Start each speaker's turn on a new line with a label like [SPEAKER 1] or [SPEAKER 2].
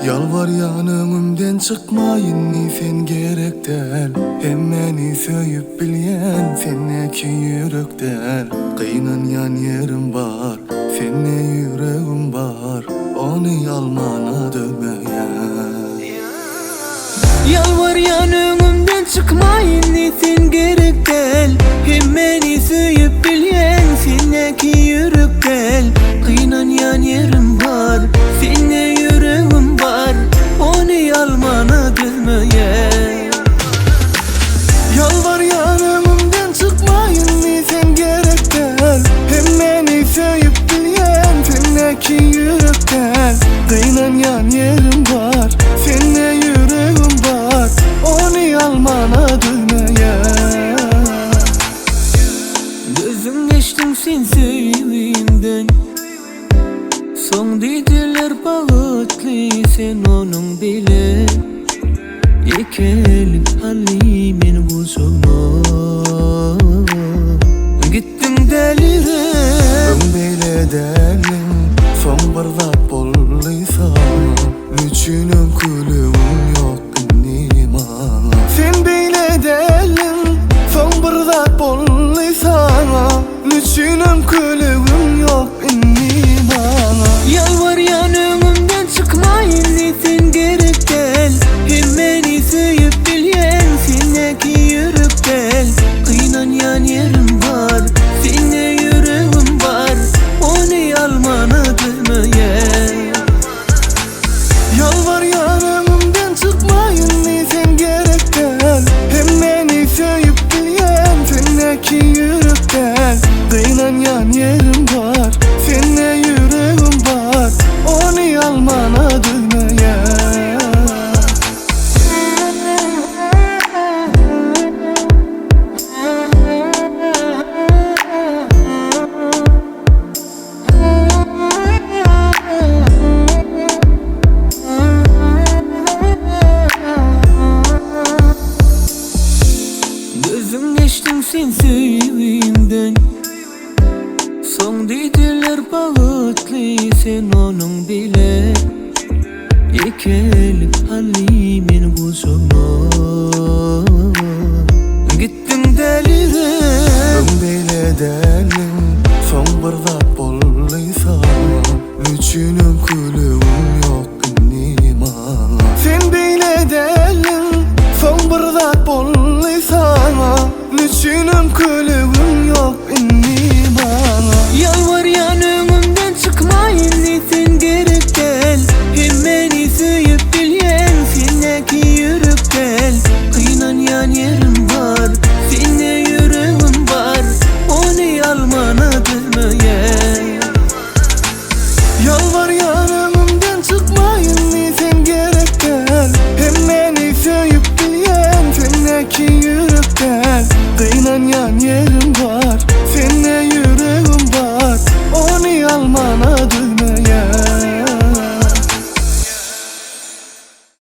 [SPEAKER 1] Yalvar yanımdan çıkmayın sen gerek değil. Hemmeni söyüp bilyen senneki yürek değil. Kıynan yerim var, senne yüreğim var. Onu almana dönmeyen.
[SPEAKER 2] Yalvar yanımdan çıkmayın sen gerek değil. Hemmeni söyüp bilyen senneki yürek değil. Kıynan yerim var, senne yüreğim var. Onu almana dönmeyen.
[SPEAKER 1] Yalvar yanımdan çıkmayın sen gerek değil. Hemmeni söyüp bilyen senneki yürek değil. Kıynan yerim var, senne yüreğim var. Onu almana dönmeyen.
[SPEAKER 2] Gözüm geçtim sen sevdiğimden. Son dediler bağıtlı sen onun bile. Yekelim halimin buzuma. Gittim delirem.
[SPEAKER 1] Böyle derlim son bardak bolluysa. Niçinin kulüm yok nima. Sen böyle derlim son bardak bolluysa. Niçinin kulüm yok nima.
[SPEAKER 2] Yalvar yanımdan çıkmayın sen gerek değil. Hemmeni söyüp bilyen senneki yürek değil. Kıynan yerim var, senne yüreğim var. Onu almana dönmeyen.
[SPEAKER 1] Yalvar yanımdan çıkmayın sen gerek değil. Hemmeni söyüp bilyen senneki yürek değil. Kıynan yerim var, senne yüreğim var. Onu almana dönmeyen.
[SPEAKER 2] Gözüm geçtim sen sevdiğimden. Son dediler bağıtlı sen onun bile. Yekelim halimin buzuma. Gittim delirem.
[SPEAKER 1] Böyle derlim son bardak bolluysa. Niçinin kulüm yok nima. Sen böyle derlim son bardak bolluysa. Niçinin kulüm